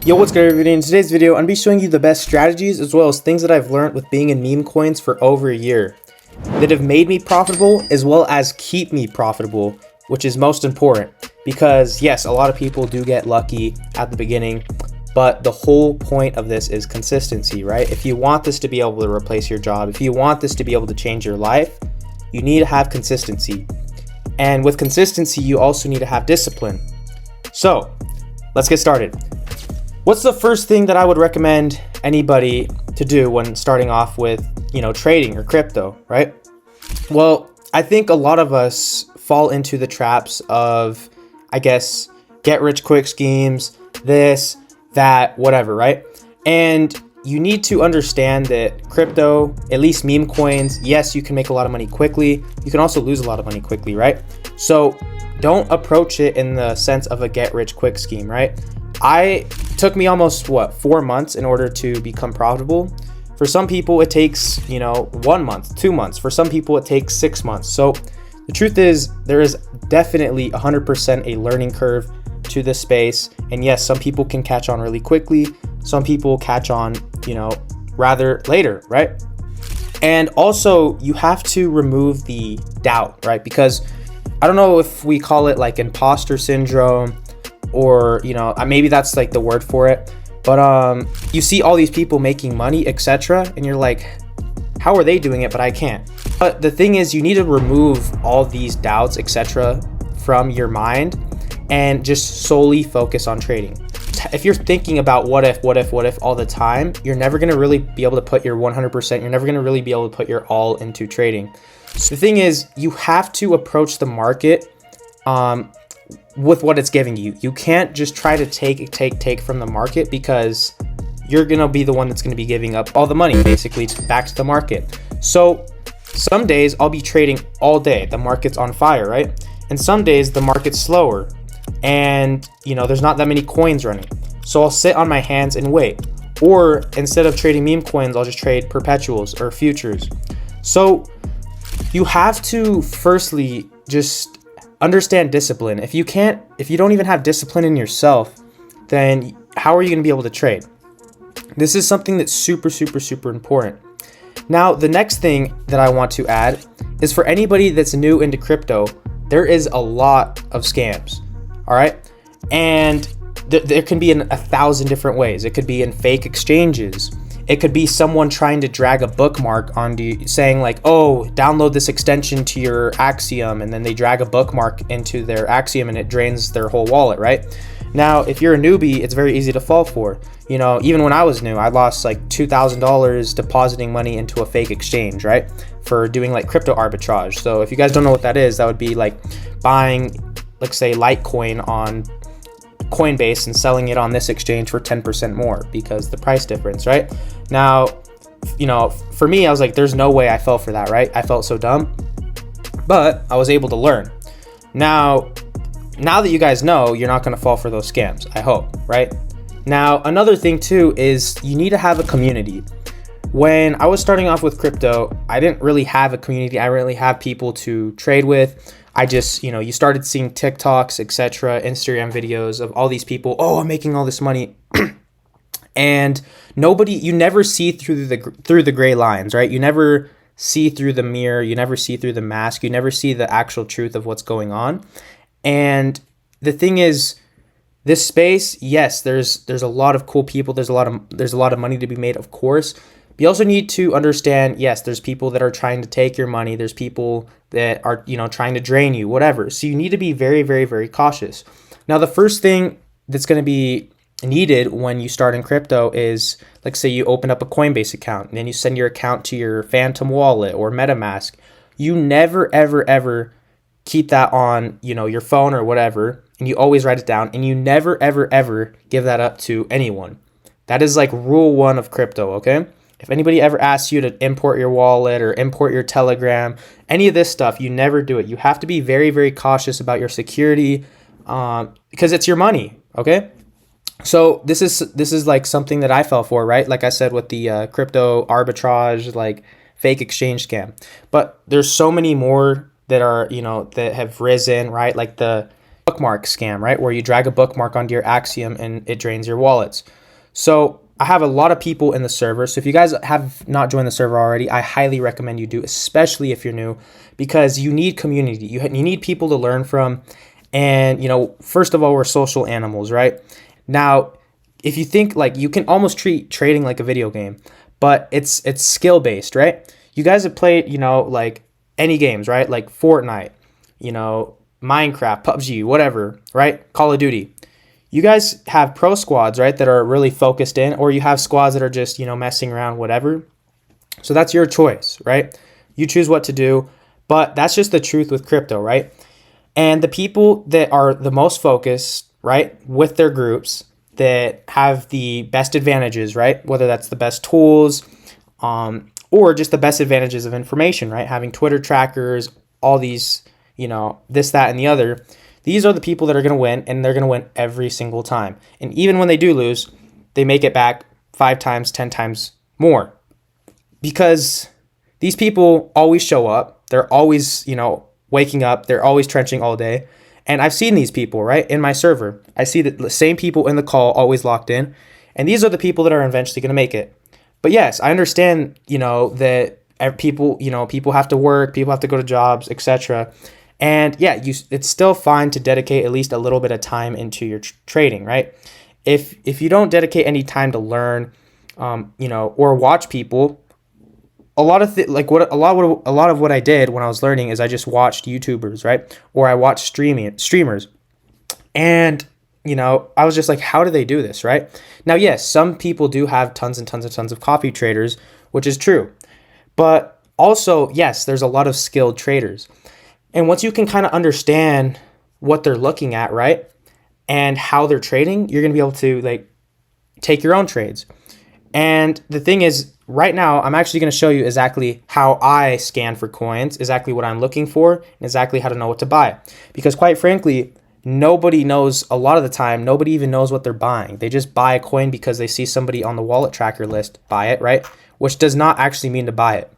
Yo, what's good everybody? In today's video, I'm going to be showing you the best strategies as well as things that I've learned with being in Memecoins for over a year that have made me profitable as well as keep me profitable, which is most important because yes, a lot of people do get lucky at the beginning, but the whole point of this is consistency, right? If you want this to be able to replace your job, if you want this to be able to change your life, you need to have consistency. And with consistency, you also need to have discipline. So let's get started. What's the first thing that I would recommend anybody to do when starting off with, trading or crypto, right? Well, I think a lot of us fall into the traps of, get rich quick schemes, this, that, whatever, right? And you need to understand that crypto, at least meme coins, yes, you can make a lot of money quickly. You can also lose a lot of money quickly, right? So don't approach it in the sense of a get rich quick scheme, right? Took me almost 4 months in order to become profitable. For some people it takes 1 month, 2 months. For some people it takes 6 months. So the truth is there is definitely 100% a learning curve to this space. And yes, some people can catch on really quickly. Some people catch on, rather later, right? And also you have to remove the doubt, right? Because I don't know if we call it like imposter syndrome, or maybe that's like the word for it, but you see all these people making money, etc., and you're like, how are they doing it but I can't? But the thing is, you need to remove all these doubts, etc., from your mind and just solely focus on trading. If you're thinking about what if all the time, you're never going to really be able to put your 100%, you're never going to really be able to put your all into trading. So the thing is, you have to approach the market with what it's giving you. You can't just try to take from the market, because you're gonna be the one that's gonna be giving up all the money basically back to the market. So some days I'll be trading all day, the market's on fire, right? And some days the market's slower and there's not that many coins running, so I'll sit on my hands and wait. Or instead of trading meme coins, I'll just trade perpetuals or futures. So you have to firstly just understand discipline. If you don't even have discipline in yourself, then how are you going to be able to trade? This is something that's super important. Now, the next thing that I want to add is for anybody that's new into crypto, there is a lot of scams. All right. And there can be in 1,000 different ways. It could be in fake exchanges. It could be someone trying to drag a bookmark onto saying like, oh, download this extension to your Axiom, and then they drag a bookmark into their Axiom and it drains their whole wallet, right? Now, if you're a newbie, it's very easy to fall for. Even when I was new, I lost like $2,000 depositing money into a fake exchange, right? For doing like crypto arbitrage. So if you guys don't know what that is, that would be like buying, let's say, Litecoin on Coinbase and selling it on this exchange for 10% more because the price difference, right? Now, for me, I was like, there's no way I fell for that, right? I felt so dumb, but I was able to learn. Now that you guys know, you're not going to fall for those scams, I hope, right? Now, another thing too is you need to have a community. When I was starting off with crypto, I didn't really have a community. I didn't really have people to trade with. I just, you started seeing TikToks, etc., Instagram videos of all these people. Oh, I'm making all this money. And you never see through the gray lines, right? You never see through the mirror. You never see through the mask. You never see the actual truth of what's going on. And the thing is, this space, yes, there's a lot of cool people. There's a lot of money to be made, of course. But you also need to understand, yes, there's people that are trying to take your money. There's people that are, trying to drain you, whatever. So you need to be very, very, very cautious. Now, the first thing that's going to be needed when you start in crypto is, like, say you open up a Coinbase account and then you send your account to your Phantom wallet or MetaMask. You never, ever, ever keep that on, your phone or whatever, and you always write it down, and you never, ever, ever give that up to anyone. That is like rule 1 of crypto, okay? If anybody ever asks you to import your wallet or import your Telegram, any of this stuff, you never do it. You have to be very, very cautious about your security because it's your money, okay? So this is like something that I fell for, right? Like I said, with the crypto arbitrage, like fake exchange scam. But there's so many more that are, that have risen, right? Like the bookmark scam, right? Where you drag a bookmark onto your Axiom and it drains your wallets. So I have a lot of people in the server. So if you guys have not joined the server already, I highly recommend you do, especially if you're new, because you need community. You need people to learn from. And, you know, first of all, we're social animals, right? Now, if you think like you can almost treat trading like a video game, but it's skill based, right? You guys have played, you know, like any games, right? Like Fortnite, you know, Minecraft, PUBG, whatever, right? Call of Duty. You guys have pro squads, right, that are really focused in, or you have squads that are just, you know, messing around, whatever. So that's your choice, right? You choose what to do, but that's just the truth with crypto, right? And the people that are the most focused, right, with their groups that have the best advantages, right, whether that's the best tools, or just the best advantages of information, right, having Twitter trackers, all these, you know, this, that, and the other. These are the people that are going to win, and they're going to win every single time. And even when they do lose, they make it back 5 times, 10 times more. Because these people always show up. They're always, you know, waking up. They're always trenching all day. And I've seen these people, right, in my server. I see the same people in the call always locked in. And these are the people that are eventually going to make it. But yes, I understand, you know, that people, you know, people have to work, people have to go to jobs, etc. And yeah, it's still fine to dedicate at least a little bit of time into your trading, right? If you don't dedicate any time to learn, you know, or watch people, a lot of a lot of what I did when I was learning is I just watched YouTubers, right? Or I watched streamers, and you know, I was just like, how do they do this, right? Now, yes, some people do have tons and tons of copy traders, which is true, but also yes, there's a lot of skilled traders. And once you can kind of understand what they're looking at, right, and how they're trading, you're going to be able to like take your own trades. And the thing is, right now, I'm actually going to show you exactly how I scan for coins, exactly what I'm looking for, and exactly how to know what to buy. Because quite frankly, nobody knows, a lot of the time, nobody even knows what they're buying. They just buy a coin because they see somebody on the wallet tracker list buy it, right? Which does not actually mean to buy it.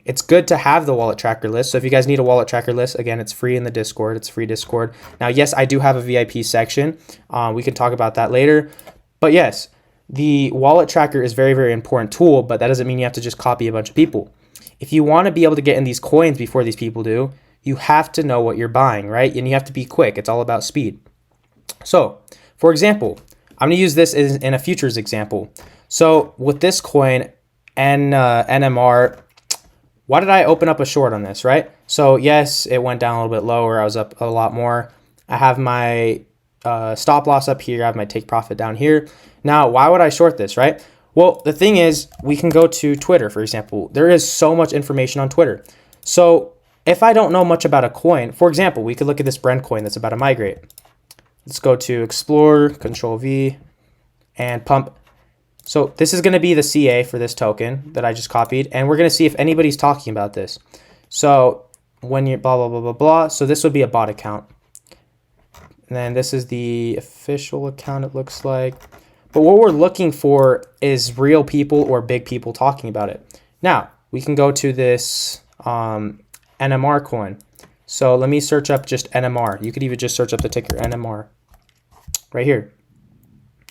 It's good to have the wallet tracker list. So if you guys need a wallet tracker list, again, it's free in the Discord. It's free Discord. Now, yes, I do have a VIP section. We can talk about that later. But yes, the wallet tracker is very, very important tool, but that doesn't mean you have to just copy a bunch of people. If you want to be able to get in these coins before these people do, you have to know what you're buying, right? And you have to be quick. It's all about speed. So, for example, I'm going to use this in a futures example. So with this coin, NMR, why did I open up a short on this, right? So yes, it went down a little bit lower. I was up a lot more. I have my stop loss up here. I have my take profit down here. Now, why would I short this, right? Well, the thing is, we can go to Twitter, for example. There is so much information on Twitter. So if I don't know much about a coin, for example, we could look at this Brent coin that's about to migrate. Let's go to Explore, Control V, and pump. So this is going to be the CA for this token that I just copied, and we're going to see if anybody's talking about this. So when you blah, blah, blah, blah, blah. So this would be a bot account. And then this is the official account, it looks like. But what we're looking for is real people or big people talking about it. Now, we can go to this NMR coin. So let me search up just NMR. You could even just search up the ticker NMR. Right here.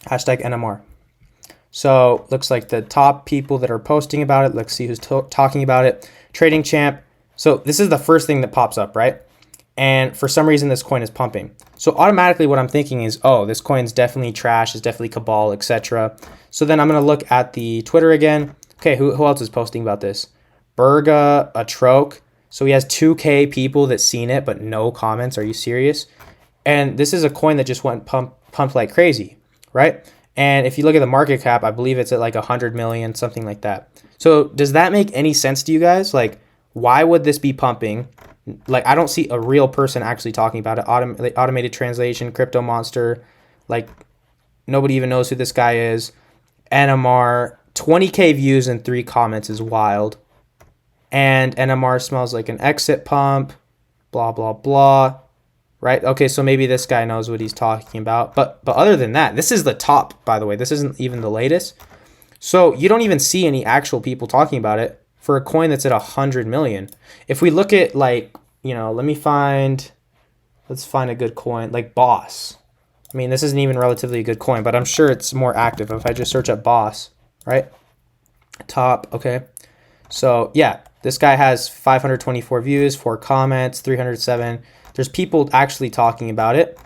Hashtag NMR. So looks like the top people that are posting about it. Let's see who's talking about it. Trading Champ. So this is the first thing that pops up, right? And for some reason, this coin is pumping. So automatically what I'm thinking is, oh, this coin's definitely trash. It's definitely cabal, etc. So then I'm going to look at the Twitter again. Okay, who else is posting about this? Berga, a Troke. So he has 2K people that seen it, but no comments. Are you serious? And this is a coin that just went pumped like crazy, right? And if you look at the market cap, I believe it's at like 100 million, something like that. So does that make any sense to you guys? Like, why would this be pumping? Like, I don't see a real person actually talking about it. Automated translation, crypto monster. Like, nobody even knows who this guy is. NMR, 20K views and 3 comments is wild. And NMR smells like an exit pump. Blah, blah, blah. Right? Okay, so maybe this guy knows what he's talking about. But other than that, this is the top, by the way. This isn't even the latest. So you don't even see any actual people talking about it for a coin that's at 100 million. If we look at, like, you know, let me find Let's find a good coin, like Boss. I mean, this isn't even relatively a good coin, but I'm sure it's more active if I just search up Boss, right? Top, okay. So yeah, this guy has 524 views, 4 comments, 307. There's people actually talking about it,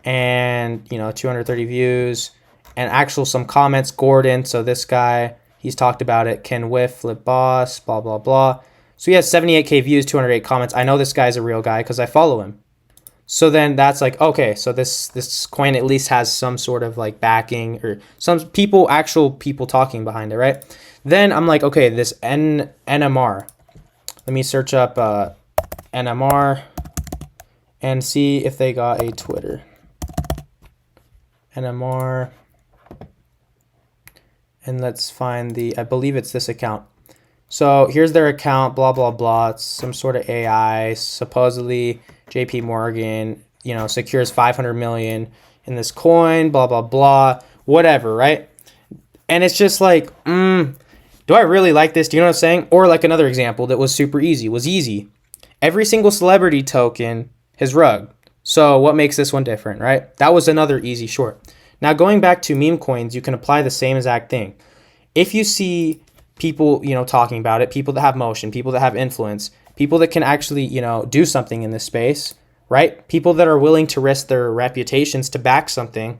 and 230 views, and actual some comments. Gordon, so this guy, he's talked about it. Can whiff, flip boss, blah blah blah. So he has 78k views, 208 comments. I know this guy's a real guy because I follow him. So then that's like, okay, so this coin at least has some sort of like backing or some people, actual people talking behind it, right? Then I'm like, okay, this NMR. Let me search up NMR and see if they got a Twitter. NMR. And let's find I believe it's this account. So here's their account, blah, blah, blah. It's some sort of AI. Supposedly JP Morgan, secures 500 million in this coin, blah, blah, blah, whatever, right? And it's just like, do I really like this? Do you know what I'm saying? Or like another example that was super easy, was easy. Every single celebrity token is rug. So what makes this one different, right? That was another easy short. Now going back to meme coins, you can apply the same exact thing. If you see people, talking about it, people that have motion, people that have influence, people that can actually, do something in this space, right? People that are willing to risk their reputations to back something,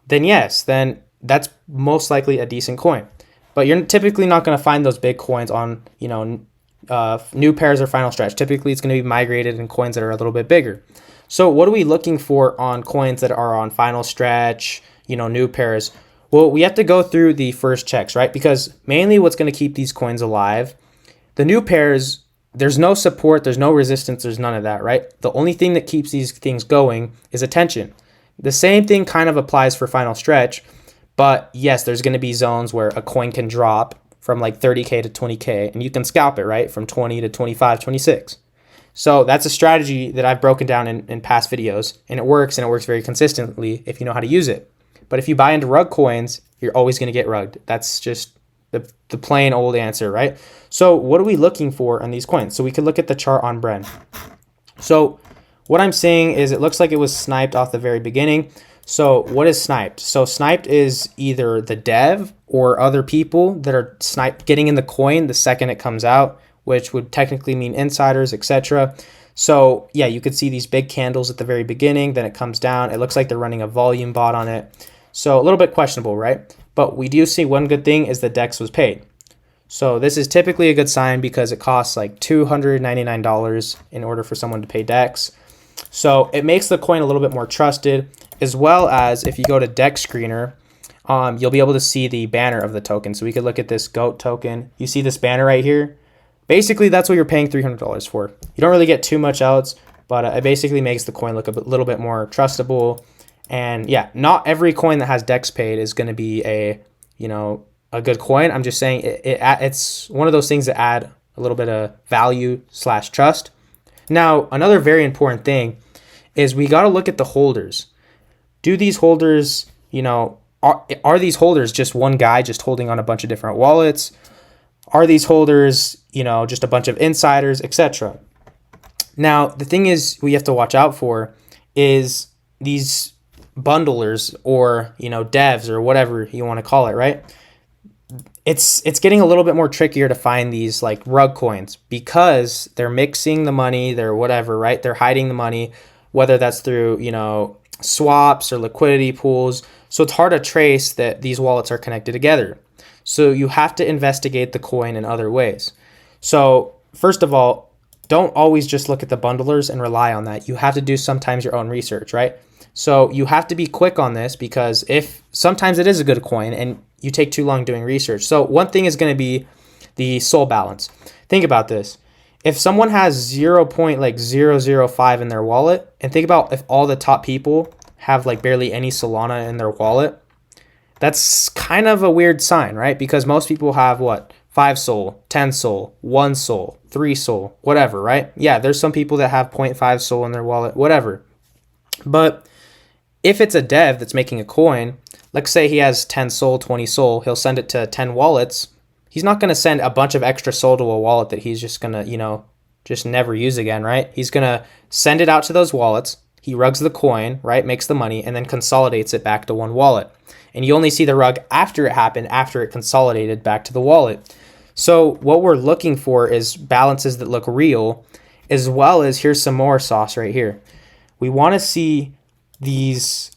then yes, then that's most likely a decent coin. But you're typically not going to find those big coins on, new pairs or final stretch. Typically, it's going to be migrated in coins that are a little bit bigger. So what are we looking for on coins that are on final stretch, new pairs? Well, we have to go through the first checks, right? Because mainly what's going to keep these coins alive, the new pairs, there's no support, there's no resistance, there's none of that, right? The only thing that keeps these things going is attention. The same thing kind of applies for final stretch, but yes, there's going to be zones where a coin can drop from like 30K to 20K, and you can scalp it, right? From 20 to 25, 26. So that's a strategy that I've broken down in past videos, and it works very consistently if you know how to use it. But if you buy into rug coins, you're always going to get rugged. That's just the plain old answer, right? So what are we looking for on these coins? So we could look at the chart on Bren. So what I'm saying is it looks like it was sniped off the very beginning. So what is sniped? So sniped is either the dev or other people that are getting in the coin the second it comes out, which would technically mean insiders, etc. So yeah, you could see these big candles at the very beginning, then it comes down. It looks like they're running a volume bot on it. So a little bit questionable, right? But we do see one good thing is the DEX was paid. So this is typically a good sign because it costs like $299 in order for someone to pay DEX. So it makes the coin a little bit more trusted, as well as if you go to DEX Screener, you'll be able to see the banner of the token. So we could look at this GOAT token. You see this banner right here? Basically, that's what you're paying $300 for. You don't really get too much else, but it basically makes the coin look a little bit more trustable. And yeah, not every coin that has DEX paid is going to be a good coin. I'm just saying it's one of those things that add a little bit of value / trust. Now, another very important thing is we got to look at the holders. Do these holders, are these holders just one guy just holding on a bunch of different wallets? Are these holders, just a bunch of insiders, etc.? Now, the thing is we have to watch out for is these bundlers or, devs or whatever you want to call it, right? It's getting a little bit more trickier to find these like rug coins because they're mixing the money, they're whatever, right? They're hiding the money, whether that's through, swaps or liquidity pools. So it's hard to trace that these wallets are connected together. So you have to investigate the coin in other ways. So first of all, don't always just look at the bundlers and rely on that. You have to do sometimes your own research, right? So you have to be quick on this because if sometimes it is a good coin and you take too long doing research. So one thing is going to be the SOL balance. Think about this. If someone has 0.005 in their wallet, and think about if all the top people have like barely any Solana in their wallet, that's kind of a weird sign, right? Because most people have what? 5 SOL, 10 SOL, 1 SOL, 3 SOL, whatever, right? Yeah, there's some people that have 0.5 SOL in their wallet, whatever. But if it's a dev that's making a coin, let's say he has 10 SOL, 20 SOL, he'll send it to 10 wallets. He's not going to send a bunch of extra SOL to a wallet that he's just going to, just never use again, right? He's going to send it out to those wallets. he rugs the coin, right, makes the money, and then consolidates it back to one wallet. And you only see the rug after it happened, after it consolidated back to the wallet. So what we're looking for is balances that look real, as well as, here's some more sauce right here. We want to see these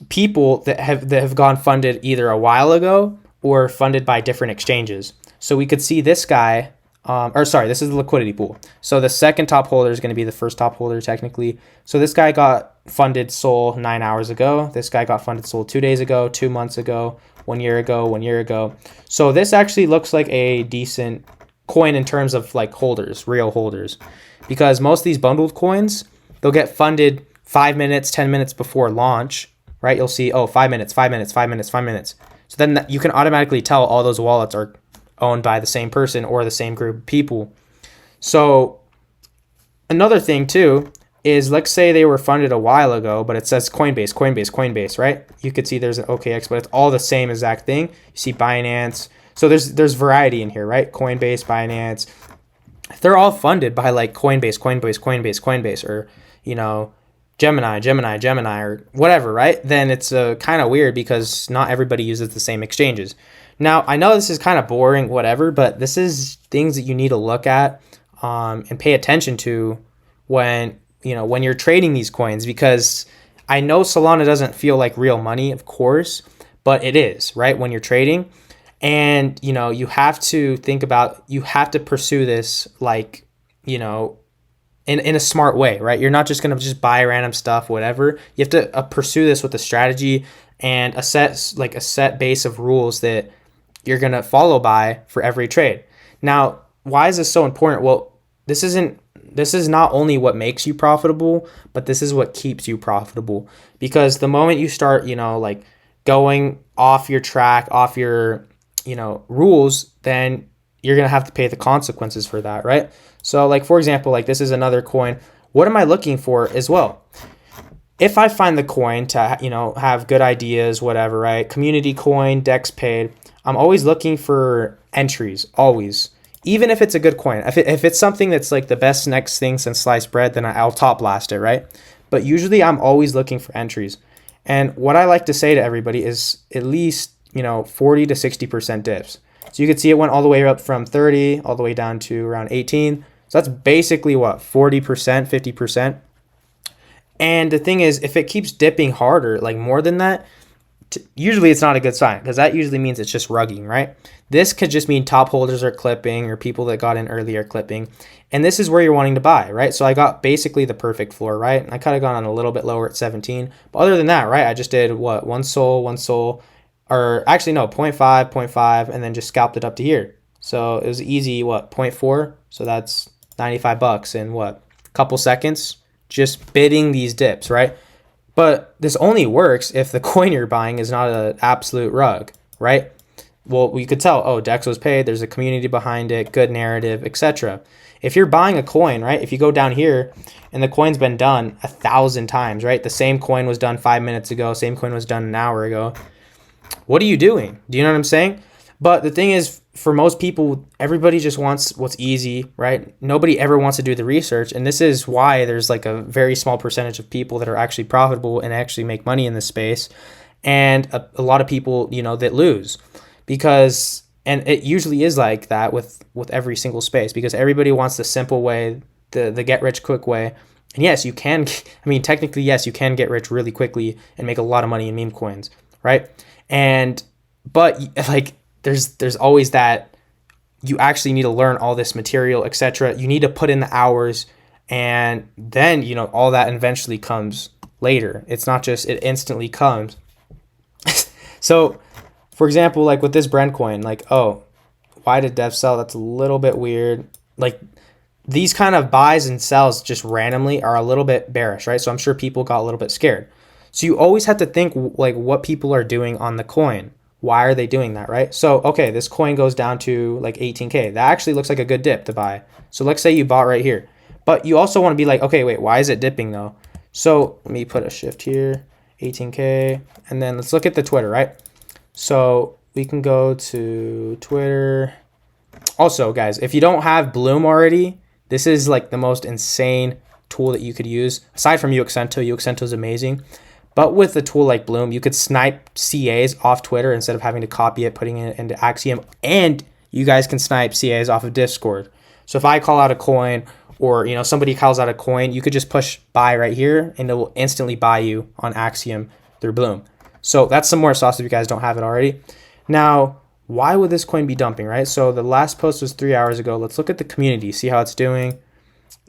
people that have gone funded either a while ago or funded by different exchanges. So we could see this guy, this is the liquidity pool. So the second top holder is going to be the first top holder technically. So this guy got funded SOL 9 hours ago. This guy got funded SOL 2 days ago, 2 months ago, 1 year ago, 1 year ago. So this actually looks like a decent coin in terms of like holders, real holders, because most of these bundled coins, they'll get funded 5 minutes, 10 minutes before launch, right? You'll see, 5 minutes, 5 minutes, 5 minutes, 5 minutes. So then you can automatically tell all those wallets are owned by the same person or the same group of people. So another thing too is, let's say they were funded a while ago, but it says Coinbase, Coinbase, Coinbase, right? You could see there's an OKX, but it's all the same exact thing. You see Binance. So there's variety in here, right? Coinbase, Binance. They're all funded by like Coinbase, Coinbase, Coinbase, Coinbase, or, you know, Gemini, or whatever, right? Then it's kind of weird because not everybody uses the same exchanges. Now, I know this is kind of boring, whatever, but this is things that you need to look at and pay attention to when you're trading these coins, because I know Solana doesn't feel like real money, of course, but it is, right? When you're trading, and, you have to think about, you have to pursue this like, in a smart way, right? You're not just going to just buy random stuff, whatever. You have to pursue this with a strategy and a set base of rules that you're going to follow by for every trade. Now, why is this so important? Well, this is not only what makes you profitable, but this is what keeps you profitable. Because the moment you start, going off your track, off your, rules, then you're going to have to pay the consequences for that, right? So like, for example, like this is another coin. What am I looking for as well? If I find the coin to, have good ideas, whatever, right? Community coin, DEX paid, I'm always looking for entries, always. Even if it's a good coin. If it's something that's like the best next thing since sliced bread, then I'll top blast it, right? But usually I'm always looking for entries. And what I like to say to everybody is at least, 40 to 60% dips. So you can see it went all the way up from 30 all the way down to around 18. So that's basically what, 40%, 50%. And the thing is, if it keeps dipping harder, like more than that, usually it's not a good sign, because that usually means it's just rugging, right? This could just mean top holders are clipping, or people that got in early are clipping. And this is where you're wanting to buy, right? So I got basically the perfect floor, right? I could have gone on a little bit lower at 17. But other than that, right, I just did what? One SOL, or actually no, 0.5, and then just scalped it up to here. So it was easy, 0.4? So that's $95 in a couple seconds, just bidding these dips, right? But this only works if the coin you're buying is not an absolute rug, right? Well, we could tell, DEX was paid, there's a community behind it, good narrative, etc. If you're buying a coin, right, if you go down here and the coin's been done 1,000 times, right? The same coin was done 5 minutes ago, same coin was done an hour ago. What are you doing? Do you know what I'm saying? But the thing is, for most people, everybody just wants what's easy, right? Nobody ever wants to do the research. And this is why there's like a very small percentage of people that are actually profitable and actually make money in this space. And a lot of people, that lose. And it usually is like that with every single space, because everybody wants the simple way, the get rich quick way. And yes, you can, technically, yes, you can get rich really quickly and make a lot of money in meme coins, right? But like, there's always that you actually need to learn all this material, etc. You need to put in the hours, and then, all that eventually comes later. It's not just, it instantly comes. So, for example, like with this Brent coin, like, why did Dev sell? That's a little bit weird. Like, these kind of buys and sells just randomly are a little bit bearish, right? So I'm sure people got a little bit scared. So you always have to think like what people are doing on the coin. Why are they doing that, right? So, okay, this coin goes down to like 18K. That actually looks like a good dip to buy. So let's say you bought right here. But you also want to be like, okay, wait, why is it dipping though? So let me put a shift here, 18K. And then let's look at the Twitter, right? So we can go to Twitter. Also, guys, if you don't have Bloom already, this is like the most insane tool that you could use aside from Uxento. Uxento is amazing. But with a tool like Bloom, you could snipe CAs off Twitter instead of having to copy it, putting it into Axiom. And you guys can snipe CAs off of Discord. So if I call out a coin, or somebody calls out a coin, you could just push buy right here and it will instantly buy you on Axiom through Bloom. So that's some more sauce if you guys don't have it already. Now, why would this coin be dumping, right? So the last post was 3 hours ago. Let's look at the community, see how it's doing.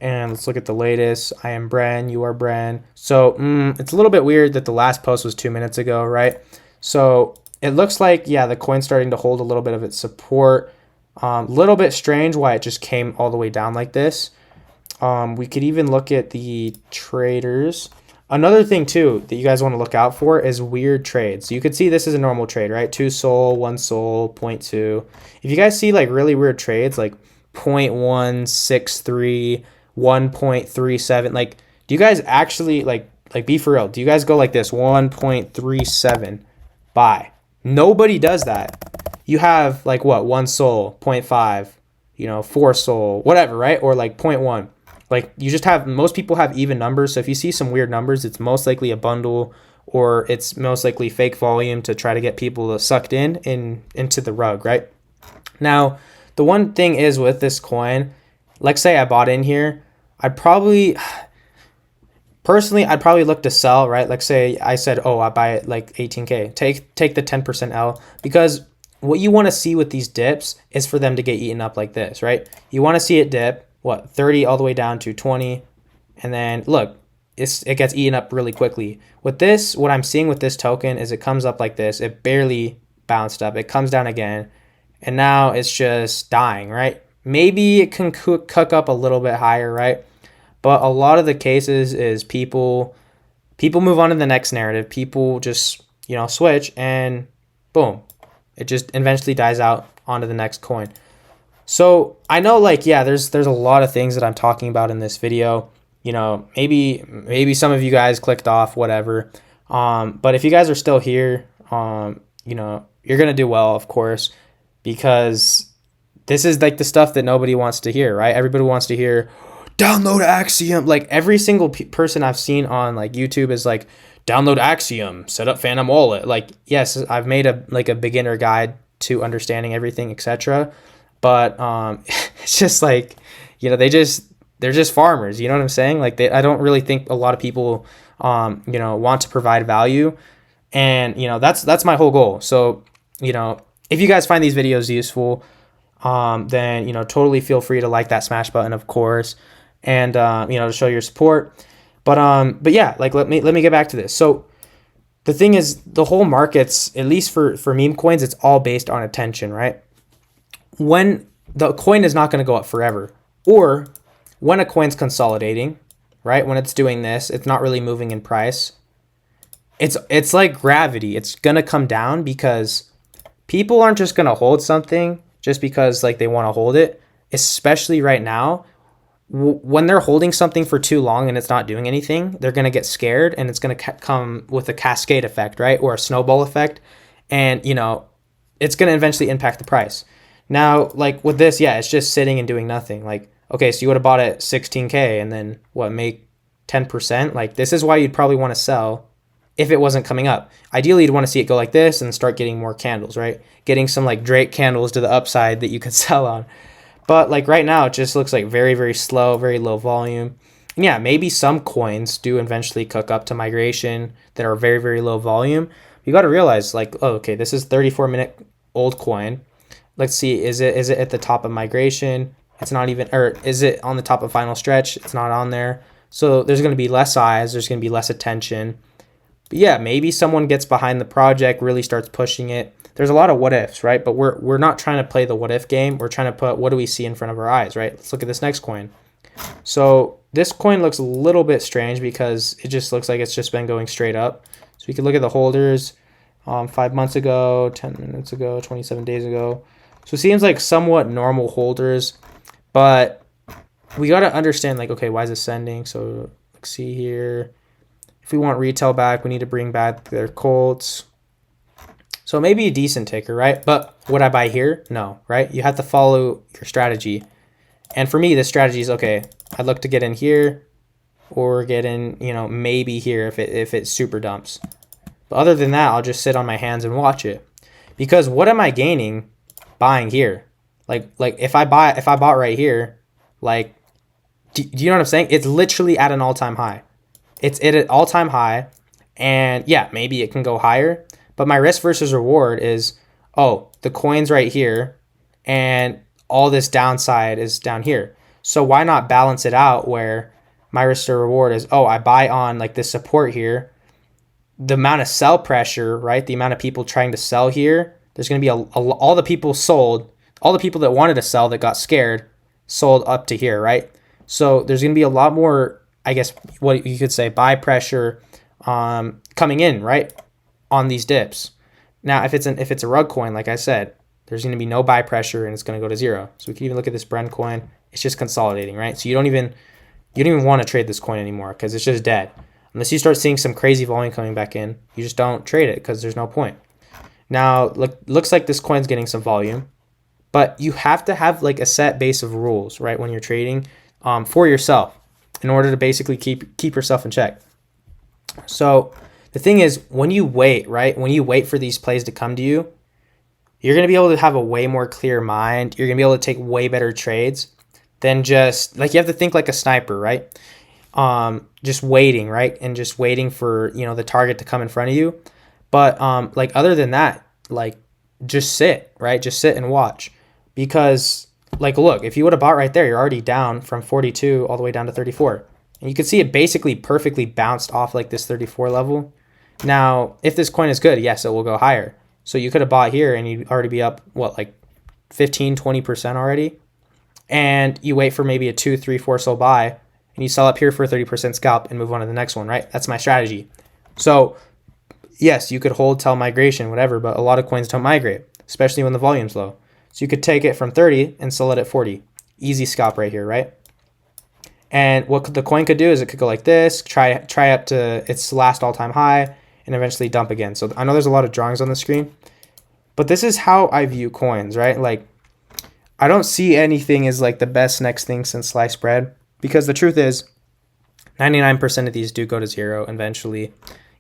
And let's look at the latest. I am Bren, you are Bren. So it's a little bit weird that the last post was 2 minutes ago, right? So it looks like, yeah, the coin's starting to hold a little bit of its support. A little bit strange why it just came all the way down like this. We could even look at the traders. Another thing too that you guys want to look out for is weird trades. So you could see this is a normal trade, right? 2 SOL, 1 SOL, 0.2. If you guys see like really weird trades like 0.163, 1.37, like do you guys actually like be for real? Do you guys go like this 1.37 buy? Nobody does that. You have like what, 1 SOL, 0.5, 4 SOL, whatever, right? Or like 0.1. Like you just have, most people have even numbers. So if you see some weird numbers, it's most likely a bundle or it's most likely fake volume to try to get people sucked into the rug, right? Now, the one thing is with this coin, like say I bought in here, personally, I'd probably look to sell, right? Like say I said, oh, I buy it like 18K, take the 10% L, because what you want to see with these dips is for them to get eaten up like this, right? You want to see it dip, 30 all the way down to 20, and then look, it gets eaten up really quickly. With this, what I'm seeing with this token is it comes up like this, it barely bounced up, it comes down again, and now it's just dying, right? Maybe it can cook up a little bit higher, right? But a lot of the cases is people move on to the next narrative, people just switch, and boom, it just eventually dies out onto the next coin. So I know, like, yeah, there's a lot of things that I'm talking about in this video. Maybe some of you guys clicked off, whatever. But if you guys are still here, you're gonna do well, of course, because this is like the stuff that nobody wants to hear, right? Everybody wants to hear, download Axiom. Like every single person I've seen on like YouTube is like, download Axiom, set up Phantom Wallet. Like, yes, I've made a beginner guide to understanding everything, etc. But it's just like, they're just farmers. You know what I'm saying? Like I don't really think a lot of people, want to provide value, and that's my whole goal. So if you guys find these videos useful, then totally feel free to like that smash button, of course, and to show your support. But yeah, like let me get back to this. So the thing is, the whole markets, at least for meme coins, it's all based on attention, right? When the coin is not going to go up forever, or when a coin's consolidating, right? When it's doing this, it's not really moving in price. It's like gravity. It's going to come down because people aren't just going to hold something just because like they want to hold it, especially right now. When they're holding something for too long and it's not doing anything, they're going to get scared, and it's going to come with a cascade effect, right? Or a snowball effect. And, it's going to eventually impact the price. Now, like with this, yeah, it's just sitting and doing nothing. Like, okay, so you would have bought it 16K and then make 10%? Like, this is why you'd probably want to sell if it wasn't coming up. Ideally, you'd want to see it go like this and start getting more candles, right? Getting some like Drake candles to the upside that you could sell on. But like right now, it just looks like very, very slow, very low volume. And yeah, maybe some coins do eventually cook up to migration that are very, very low volume. You got to realize like, oh, okay, this is 34-minute old coin. Let's see, is it at the top of migration? It's not even, or is it on the top of final stretch? It's not on there. So there's going to be less eyes. There's going to be less attention. But yeah, maybe someone gets behind the project, really starts pushing it. There's a lot of what ifs, right? But we're not trying to play the what if game. We're trying to put what do we see in front of our eyes, right? Let's look at this next coin. So this coin looks a little bit strange because it just looks like it's just been going straight up. So we can look at the holders 5 months ago, 10 minutes ago, 27 days ago. So it seems like somewhat normal holders, but we got to understand like, okay, why is it sending? So let's see here. If we want retail back, we need to bring back their Colts. So maybe a decent ticker, right? But would I buy here? No, right? You have to follow your strategy. And for me, the strategy is, okay, I'd look to get in here. or get in, you know, maybe here if it super dumps. But other than that, I'll just sit on my hands and watch it. Because what am I gaining buying here? Like if I bought right here, like, do you know what I'm saying? It's literally at an all-time high. It's at an all-time high, and yeah, maybe it can go higher, but my risk versus reward is, oh, the coin's right here, and all this downside is down here. So why not balance it out where my risk to reward is, oh, I buy on like this support here, the amount of sell pressure, right? The amount of people trying to sell here, there's going to be all the people sold, all the people that wanted to sell that got scared sold up to here, right? So there's going to be a lot more, I guess, what you could say, buy pressure coming in, right, on these dips. Now, if it's a rug coin, like I said, there's going to be no buy pressure and it's going to go to zero. So we can even look at this Bren coin. It's just consolidating, right? So you don't even want to trade this coin anymore because it's just dead. Unless you start seeing some crazy volume coming back in, you just don't trade it because there's no point. Now, looks like this coin's getting some volume, but you have to have like a set base of rules, right, when you're trading for yourself in order to basically keep yourself in check. So the thing is, when you wait, right, when you wait for these plays to come to you, you're going to be able to have a way more clear mind. You're going to be able to take way better trades than just, like, you have to think like a sniper, right? Just waiting, right? And just waiting for, you know, the target to come in front of you. But like, other than that, like, just sit, right? Just sit and watch. Because, like, look, if you would have bought right there, you're already down from 42 all the way down to 34. And you can see it basically perfectly bounced off like this 34 level. Now, if this coin is good, yes, it will go higher. So you could have bought here and you'd already be up, what, like 15, 20% already. And you wait for maybe a 2, 3, 4 sold buy, and you sell up here for a 30% scalp and move on to the next one, right? That's my strategy. So yes, you could hold till migration, whatever, but a lot of coins don't migrate, especially when the volume's low. So you could take it from 30 and sell it at 40. Easy scalp right here, right? And what the coin could do is it could go like this, try up to its last all-time high, and eventually dump again. So I know there's a lot of drawings on the screen, but this is how I view coins, right? Like, I don't see anything as like the best next thing since sliced bread, because the truth is 99% of these do go to zero eventually,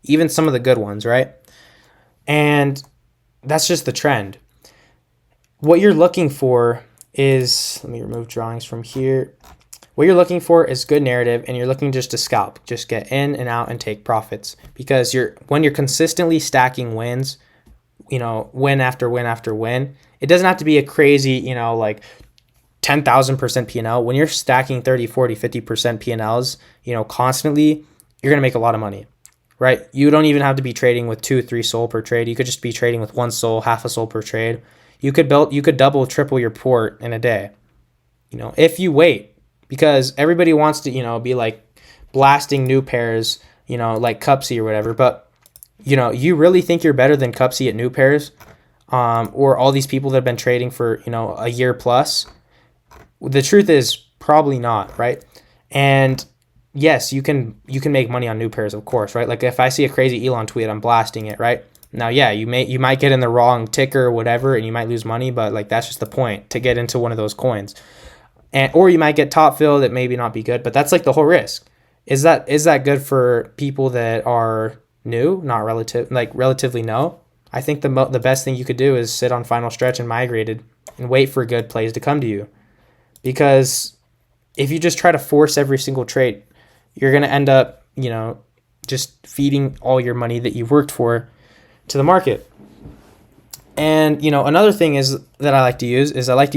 even some of the good ones, right? And that's just the trend. What you're looking for is, let me remove drawings from here. What you're looking for is good narrative, and you're looking just to scalp, just get in and out and take profits, because when you're consistently stacking wins, you know, win after win after win, it doesn't have to be a crazy, you know, like 10,000% P&L. When you're stacking 30, 40, 50% P&Ls, you know, constantly, you're going to make a lot of money, right? You don't even have to be trading with 2, 3 SOL per trade. You could just be trading with 1 SOL, half a SOL per trade. You could double, triple your port in a day, you know, if you wait, because everybody wants to, you know, be like blasting new pairs, you know, like Cupsy or whatever. But, you know, you really think you're better than Cupsy at new pairs, or all these people that have been trading for, you know, a year plus? The truth is probably not, right? And yes, you can make money on new pairs, of course, right? Like if I see a crazy Elon tweet, I'm blasting it, right? Now, yeah, you might get in the wrong ticker or whatever, and you might lose money, but like that's just the point, to get into one of those coins. Or you might get top fill that maybe not be good, but that's like the whole risk. Is that good for people that are new, not relatively no? I think the best thing you could do is sit on final stretch and migrated and wait for good plays to come to you. Because if you just try to force every single trade, you're going to end up, you know, just feeding all your money that you've worked for to the market. And, you know, another thing is that I like to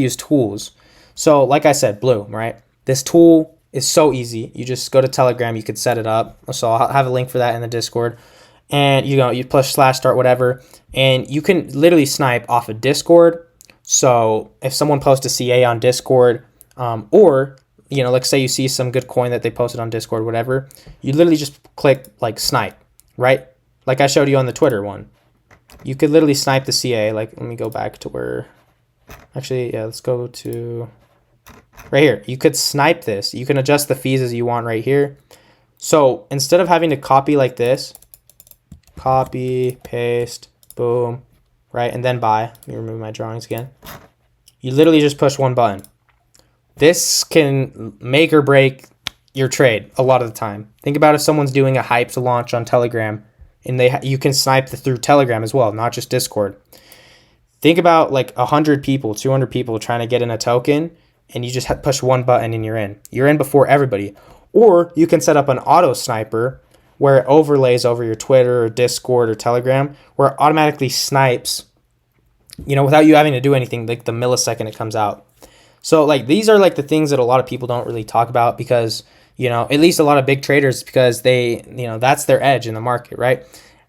use tools. So like I said, Bloom, right? This tool is so easy. You just go to Telegram, you could set it up. So I'll have a link for that in the Discord. And you push /start whatever, and you can literally snipe off of Discord. So if someone posts a CA on Discord, or, you know, like say you see some good coin that they posted on Discord, whatever, you literally just click like snipe, right? Like I showed you on the Twitter one. You could literally snipe the CA. Like, let me go back to where, actually, yeah, let's go to right here. You could snipe this. You can adjust the fees as you want right here. So instead of having to copy like this, copy, paste, boom, right, and then buy. Let me remove my drawings again. You literally just push one button. This can make or break your trade a lot of the time. Think about if someone's doing a hyped launch on Telegram, and you can snipe through Telegram as well, not just Discord. Think about like 100 people, 200 people trying to get in a token, and you just push one button and you're in. You're in before everybody. Or you can set up an auto sniper where it overlays over your Twitter or Discord or Telegram, where it automatically snipes, without you having to do anything, like the millisecond it comes out. So like these are like the things that a lot of people don't really talk about because, at least a lot of big traders, because they, that's their edge in the market, right?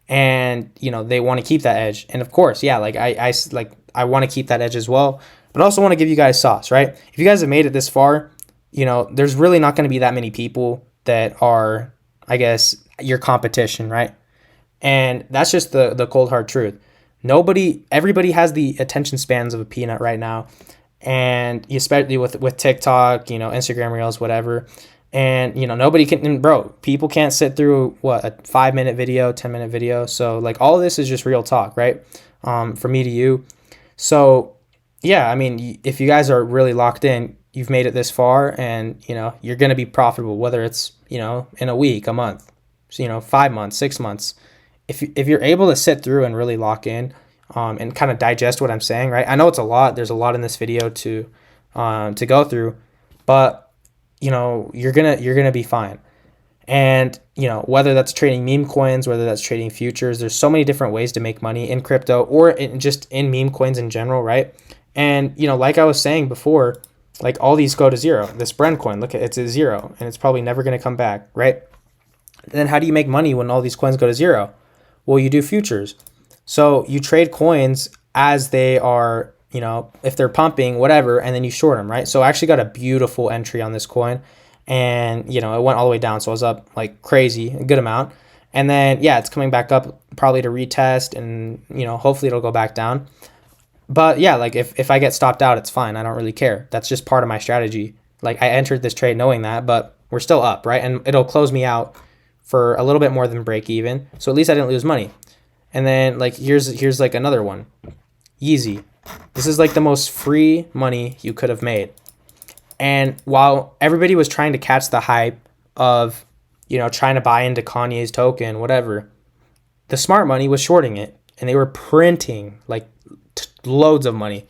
And, they want to keep that edge. And of course, yeah, like I want to keep that edge as well, but I also want to give you guys sauce, right? If you guys have made it this far, there's really not going to be that many people that are, I guess, your competition, right? And that's just the cold hard truth. Everybody has the attention spans of a peanut right now. And especially with TikTok, Instagram Reels, whatever. And, nobody can, people can't sit through a 5-minute video, 10-minute video. So like all of this is just real talk, right? From me to you. So yeah, I mean, if you guys are really locked in, you've made it this far and, you're going to be profitable, whether it's, in a week, a month, 5 months, 6 months. If you're able to sit through and really lock in, and kind of digest what I'm saying, right? I know it's a lot. There's a lot in this video to go through, but you're gonna be fine. And whether that's trading meme coins, whether that's trading futures, there's so many different ways to make money in crypto or just in meme coins in general, right? And like I was saying before, like all these go to zero. This Bren coin, look, it's a zero, and it's probably never gonna come back, right? And then how do you make money when all these coins go to zero? Well, you do futures. So you trade coins as they are, if they're pumping, whatever, and then you short them, right? So I actually got a beautiful entry on this coin, and, it went all the way down. So I was up like crazy, a good amount. And then, yeah, it's coming back up probably to retest, and, hopefully it'll go back down. But yeah, like if I get stopped out, it's fine. I don't really care. That's just part of my strategy. Like I entered this trade knowing that, but we're still up, right? And it'll close me out for a little bit more than break even. So at least I didn't lose money. And then like here's like another one. Yeezy. This is like the most free money you could have made. And while everybody was trying to catch the hype of, trying to buy into Kanye's token, whatever, the smart money was shorting it, and they were printing like loads of money.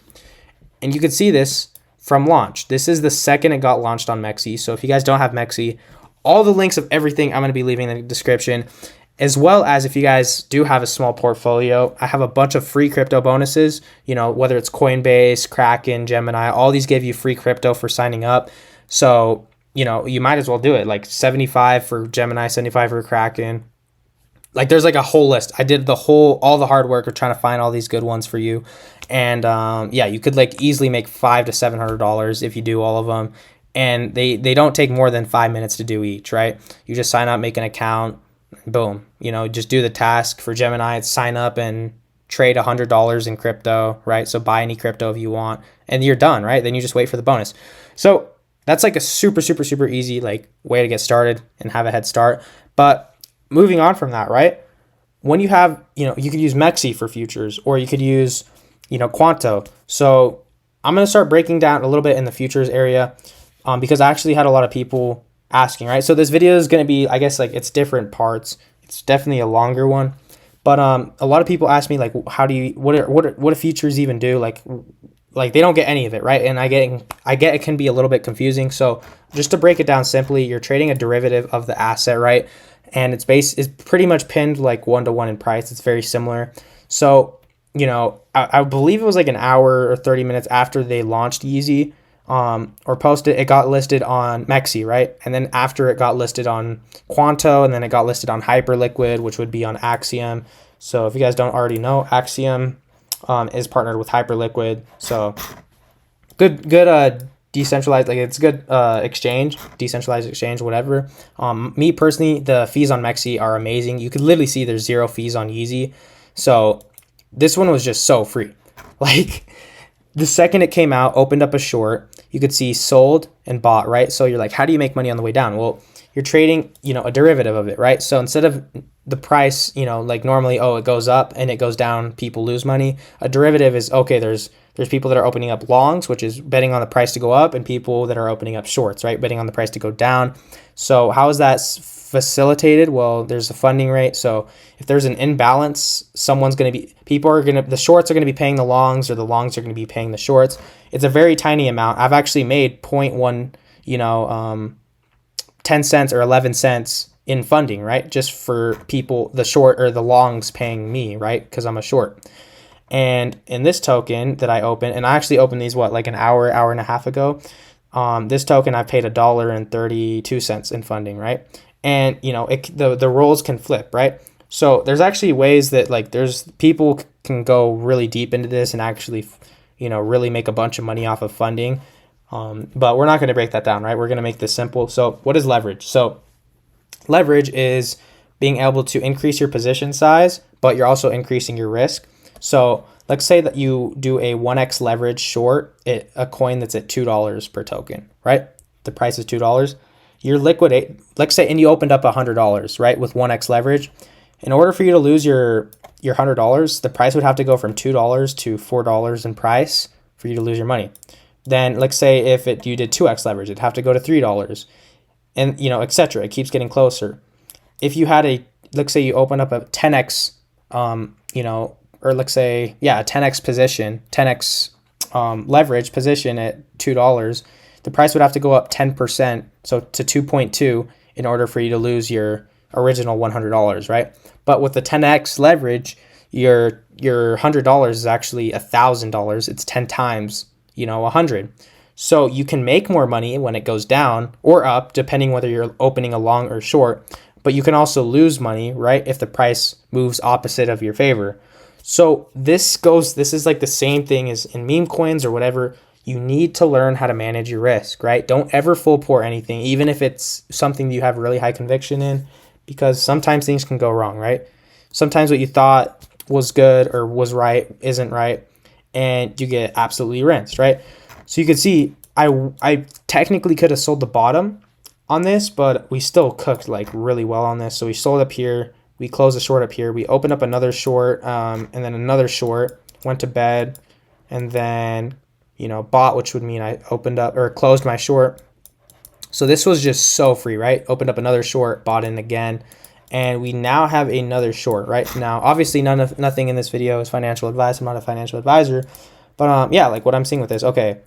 And you could see this from launch. This is the second it got launched on Mexi. So if you guys don't have Mexi, all the links of everything I'm going to be leaving in the description. As well as if you guys do have a small portfolio, I have a bunch of free crypto bonuses, whether it's Coinbase, Kraken, Gemini, all these give you free crypto for signing up. So, you might as well do it. Like 75 for Gemini, 75 for Kraken. Like there's like a whole list. I did all the hard work of trying to find all these good ones for you. And yeah, you could like easily make $500 to $700 if you do all of them. And they don't take more than 5 minutes to do each, right? You just sign up, make an account. Boom, just do the task. For Gemini, it's sign up and trade $100 in crypto, right? So buy any crypto if you want, and you're done, right? Then you just wait for the bonus. So that's like a super, super, super easy like way to get started and have a head start. But moving on from that, right? When you have, you could use Mexi for futures, or you could use, Quanto. So I'm going to start breaking down a little bit in the futures area because I actually had a lot of people asking, right? So this video is going to be, I guess, like it's different parts. It's definitely a longer one, but a lot of people ask me like, how do you, what do futures even do? Like they don't get any of it, right? And I get it can be a little bit confusing. So just to break it down simply, you're trading a derivative of the asset, right? And it's pretty much pinned like 1-to-1 in price. It's very similar. So, I believe it was like an hour or 30 minutes after they launched Yeezy, or posted, it got listed on Mexi, right? And then after it got listed on Quanto, and then it got listed on Hyperliquid, which would be on Axiom. So if you guys don't already know, Axiom is partnered with Hyperliquid. So good decentralized, like it's good exchange, decentralized exchange, whatever. Me personally, the fees on Mexi are amazing. You could literally see there's 0 fees on Yeezy. So this one was just so free. Like the second it came out, opened up a short, you could see sold and bought, right? So you're like, how do you make money on the way down? Well, you're trading, a derivative of it, right? So instead of the price, like normally, oh, it goes up and it goes down, people lose money. A derivative is, okay, there's people that are opening up longs, which is betting on the price to go up, and people that are opening up shorts, right? Betting on the price to go down. So how is that facilitated? Well, there's a funding rate. So if there's an imbalance, the shorts are going to be paying the longs, or the longs are going to be paying the shorts. It's a very tiny amount. I've actually made 0.1, 10 cents or 11 cents in funding, right? Just for people, the short or the longs paying me, right? Because I'm a short. And in this token that I opened, and I actually opened these, like an hour and a half ago. This token I paid $1.32 in funding, right? And the roles can flip, right? So there's actually ways that there's people can go really deep into this and actually, really make a bunch of money off of funding. But we're not going to break that down, right? We're going to make this simple. So what is leverage? So leverage is being able to increase your position size, but you're also increasing your risk. So let's say that you do a 1x leverage short a coin that's at $2 per token, right? The price is $2. You're liquidate, let's say, and you opened up $100, right? With 1x leverage. In order for you to lose your $100, the price would have to go from $2 to $4 in price for you to lose your money. Then let's say if you did 2x leverage, it'd have to go to $3, and etc. It keeps getting closer. If you had let's say you open up a 10x, or let's say, a 10x position, 10x leverage position at $2, the price would have to go up 10%, so to 2.2, in order for you to lose your original $100, right? But with the 10x leverage, your $100 is actually $1,000. It's 10 times 100. So you can make more money when it goes down or up, depending whether you're opening a long or short, but you can also lose money, right, if the price moves opposite of your favor. So this is like the same thing as in meme coins or whatever. You need to learn how to manage your risk, right? Don't ever full pour anything, even if it's something you have really high conviction in, because sometimes things can go wrong, right? Sometimes what you thought was good or was right isn't right, and you get absolutely rinsed, right? So you can see I technically could have sold the bottom on this, but we still cooked really well on this. So we sold up here, we closed a short up here, we opened up another short, and then another short, went to bed, and then bought, which would mean I opened up or closed my short. So this was just so free, right? Opened up another short, bought in again, and we now have another short, right? Now, obviously, nothing in this video is financial advice. I'm not a financial advisor, but what I'm seeing with this, okay,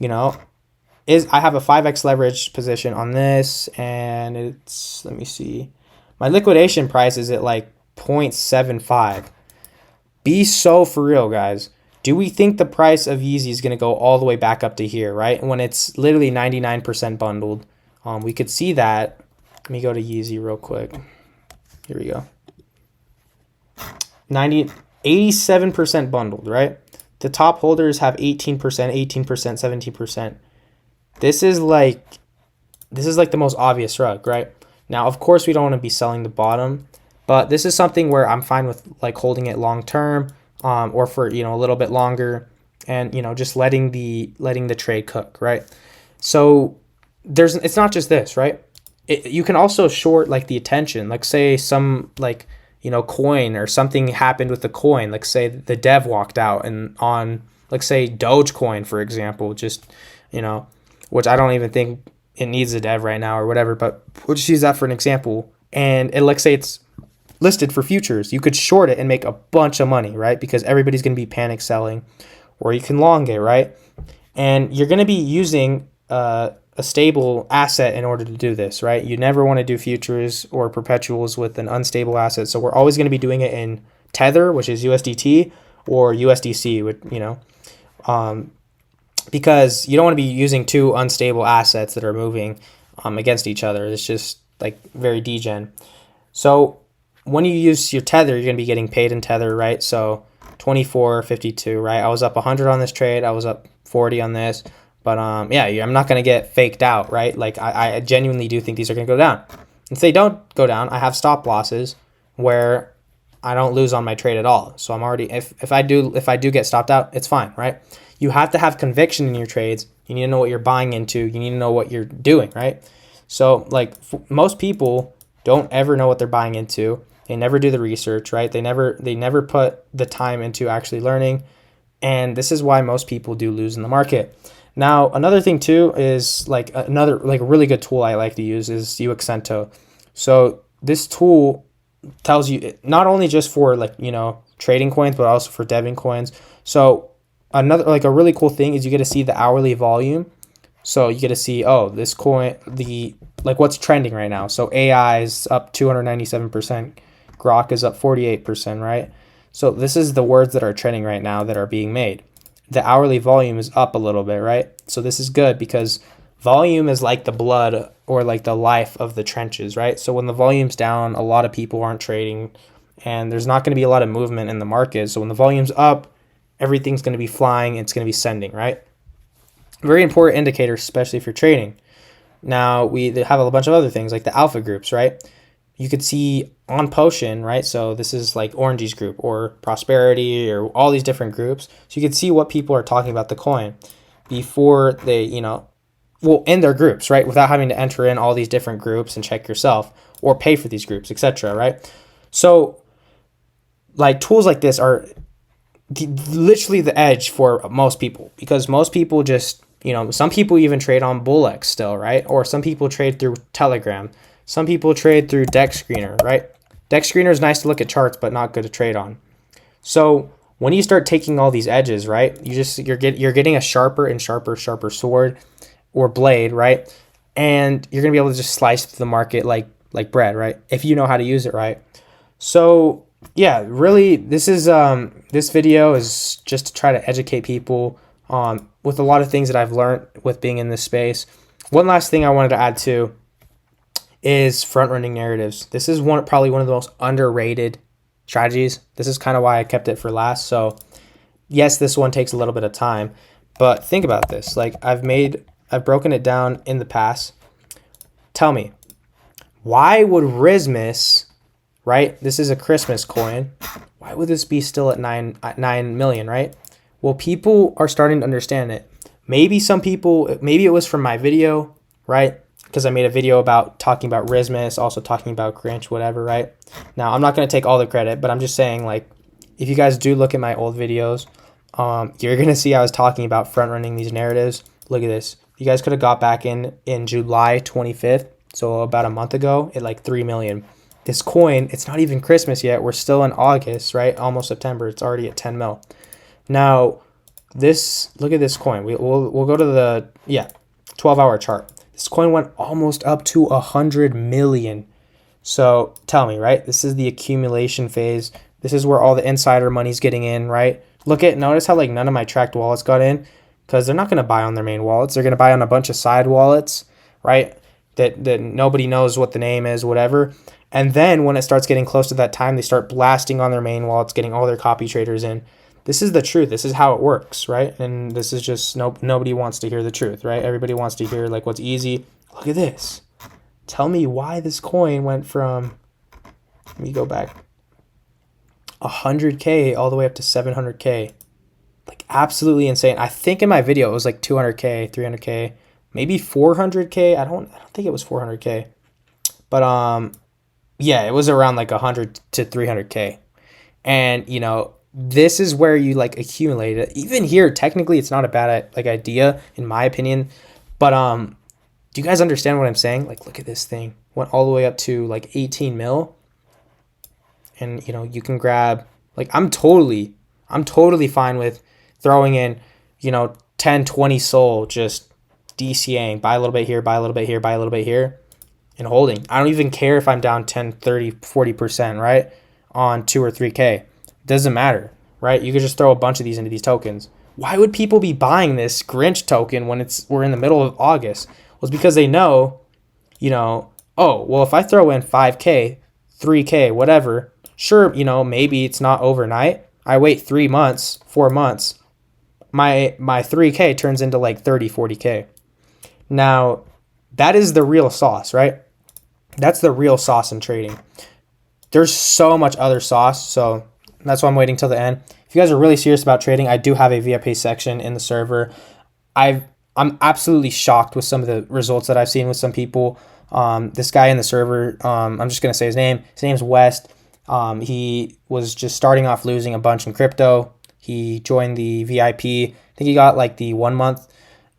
I have a 5x leverage position on this, and it's, let me see, my liquidation price is at 0.75. Be so for real, guys. Do we think the price of Yeezy is going to go all the way back up to here, right? When it's literally 99% bundled. We could see that. Let me go to Yeezy real quick. Here we go. 87% bundled, right? The top holders have 18%, 17%. This is like the most obvious rug, right? Now, of course, we don't want to be selling the bottom, but this is something where I'm fine with holding it long term, or for a little bit longer, and just letting the trade cook, right? So it's not just this, right? You can also short the attention, say some coin or something happened with the coin, say the dev walked out, and on say Dogecoin, for example, just which I don't even think it needs a dev right now or whatever, but we'll just use that for an example. And say it's listed for futures, you could short it and make a bunch of money, right? Because everybody's going to be panic selling, or you can long it, right? And you're going to be using a stable asset in order to do this, right? You never want to do futures or perpetuals with an unstable asset. So we're always going to be doing it in Tether, which is USDT, or USDC, because you don't want to be using two unstable assets that are moving against each other. It's just very degen. So when you use your Tether, you're going to be getting paid in Tether, right? So 24.52, right? I was up 100 on this trade. I was up 40 on this. But I'm not going to get faked out, right? I genuinely do think these are going to go down. If they don't go down, I have stop losses where I don't lose on my trade at all. So I'm already, if I do get stopped out, it's fine, right? You have to have conviction in your trades. You need to know what you're buying into. You need to know what you're doing, right? So like most people don't ever know what they're buying into. They never do the research, right? They never put the time into actually learning. And this is why most people do lose in the market. Now, another thing too is like another like a really good tool I like to use is UXento. So this tool tells you not only just for like, trading coins, but also for deving coins. So another like a really cool thing is you get to see the hourly volume. So you get to see, oh, this coin, the like what's trending right now. So AI is up 297%, Grok is up 48%, right? So this is the words that are trending right now that are being made. The hourly volume is up a little bit, right? So this is good because volume is like the blood or like the life of the trenches, right? So when the volume's down, a lot of people aren't trading and there's not going to be a lot of movement in the market. So when the volume's up, everything's going to be flying, it's going to be sending, right? Very important indicator, especially if you're trading. Now we have a bunch of other things like the alpha groups, right? You could see on Potion, right? So this is like Orangey's group or Prosperity or all these different groups. So you could see what people are talking about the coin before they, in their groups, right? Without having to enter in all these different groups and check yourself or pay for these groups, etc., right? So like tools like this are literally the edge for most people because most people just, some people even trade on Bullex still, right? Or some people trade through Telegram. Some people trade through Deck Screener, right? Deck Screener is nice to look at charts, but not good to trade on. So when you start taking all these edges, right, you're getting a sharper and sharper sword or blade, right? And you're gonna be able to just slice through the market like bread, right? If you know how to use it right. So yeah, really, this video is just to try to educate people with a lot of things that I've learned with being in this space. One last thing I wanted to add too is front-running narratives. This is probably one of the most underrated strategies. This is kind of why I kept it for last. So yes, this one takes a little bit of time, but think about this. Like I've broken it down in the past. Tell me, why would Rismus, right? This is a Christmas coin. Why would this be still at 9 million, right? Well, people are starting to understand it. Maybe it was from my video, right? Because I made a video about talking about Rismus, also talking about Grinch, whatever, right? Now, I'm not going to take all the credit, but I'm just saying, like, if you guys do look at my old videos, you're going to see I was talking about front-running these narratives. Look at this. You guys could have got back in July 25th, so about a month ago, at like 3 million. This coin, it's not even Christmas yet. We're still in August, right? Almost September. It's already at 10 mil. Now, look at this coin. We'll go to the 12-hour chart. This coin went almost up to 100 million. So tell me, right? This is the accumulation phase. This is where all the insider money's getting in, right? Notice how like none of my tracked wallets got in because they're not going to buy on their main wallets. They're going to buy on a bunch of side wallets, right? That nobody knows what the name is, whatever. And then when it starts getting close to that time, they start blasting on their main wallets, getting all their copy traders in. This is the truth. This is how it works, right? And this is just nobody wants to hear the truth, right? Everybody wants to hear like what's easy. Look at this. Tell me why this coin went from, let me go back, 100K all the way up to 700K. Like absolutely insane. I think in my video it was like 200K, 300K, maybe 400K. I don't think it was 400K. But yeah, it was around like 100 to 300K. And this is where you like accumulate it. Even here, technically, it's not a bad like idea in my opinion. But do you guys understand what I'm saying? Like, look at this thing. Went all the way up to like 18 mil. And you can grab like I'm totally fine with throwing in 10, 20 soul, just DCAing, buy a little bit here, buy a little bit here, buy a little bit here, and holding. I don't even care if I'm down 10, 30, 40%, right? On 2 or 3K. Doesn't matter, right? You could just throw a bunch of these into these tokens. Why would people be buying this Grinch token when we're in the middle of August? Well, it's because they know, oh, well, if I throw in 5K, 3K, whatever, sure, maybe it's not overnight. I wait 3 months, 4 months. My 3K turns into like 30, 40K. Now, that is the real sauce, right? That's the real sauce in trading. There's so much other sauce, so that's why I'm waiting till the end. If you guys are really serious about trading, I do have a VIP section in the server. I'm absolutely shocked with some of the results that I've seen with some people. This guy in the server, I'm just gonna say his name. His name's West. He was just starting off losing a bunch in crypto. He joined the VIP. I think he got like the 1 month,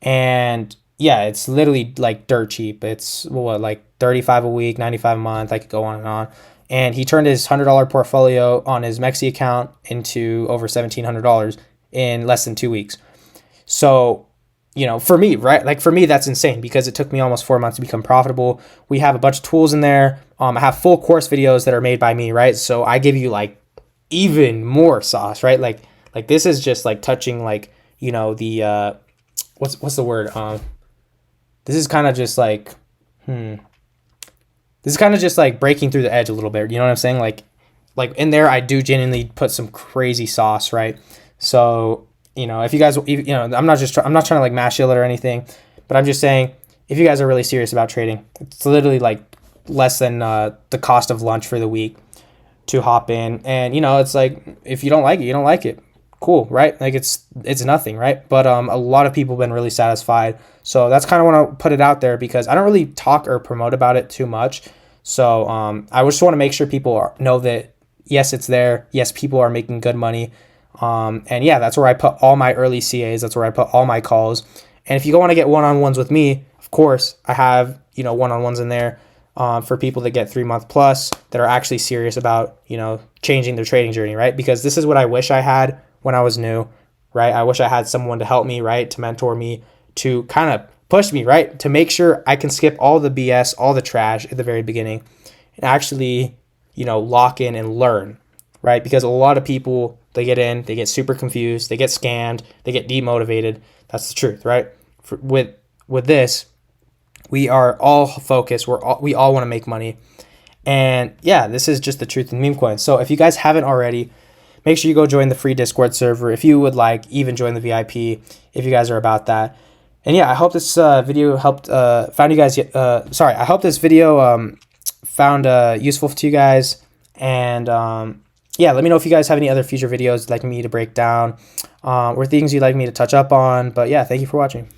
and yeah, it's literally like dirt cheap. It's what, like 35 a week, 95 a month. I could go on and on. And he turned his $100 portfolio on his Mexi account into over $1,700 in less than 2 weeks. So, you know, for me, right? Like for me, that's insane because it took me almost 4 months to become profitable. We have a bunch of tools in there. I have full course videos that are made by me, right? So I give you like even more sauce, right? Like this is just like touching like, you know, the what's the word? This is kind of just like this is kind of just like breaking through the edge a little bit. You know what I'm saying? Like in there, I do genuinely put some crazy sauce, right? So, you know, if you guys, you know, I'm not trying to like mash shield it or anything, but I'm just saying if you guys are really serious about trading, it's literally like less than the cost of lunch for the week to hop in. And, you know, it's like, if you don't like it, you don't like it. Cool, right? Like it's nothing, right? But a lot of people have been really satisfied. So that's kind of want to put it out there because I don't really talk or promote about it too much. So I just want to make sure people know that yes, it's there. Yes, people are making good money. And yeah, that's where I put all my early CAs. That's where I put all my calls. And if you want to get one-on-ones with me, of course, I have, you know, one-on-ones in there for people that get 3 month plus that are actually serious about, you know, changing their trading journey, right? Because this is what I wish I had when I was new, right? I wish I had someone to help me, right? To mentor me, to kind of push me, right? To make sure I can skip all the BS, all the trash at the very beginning and actually, you know, lock in and learn, right? Because a lot of people, they get in, they get super confused, they get scammed, they get demotivated. That's the truth, right? With this, we are all focused. We all want to make money. And yeah, this is just the truth in Memecoin. So if you guys haven't already, make sure you go join the free Discord server. If you would like, even join the VIP if you guys are about that. And yeah, I hope this video helped, found you guys, I hope this video found useful to you guys. And yeah, let me know if you guys have any other future videos you'd like me to break down or things you'd like me to touch up on. But yeah, thank you for watching.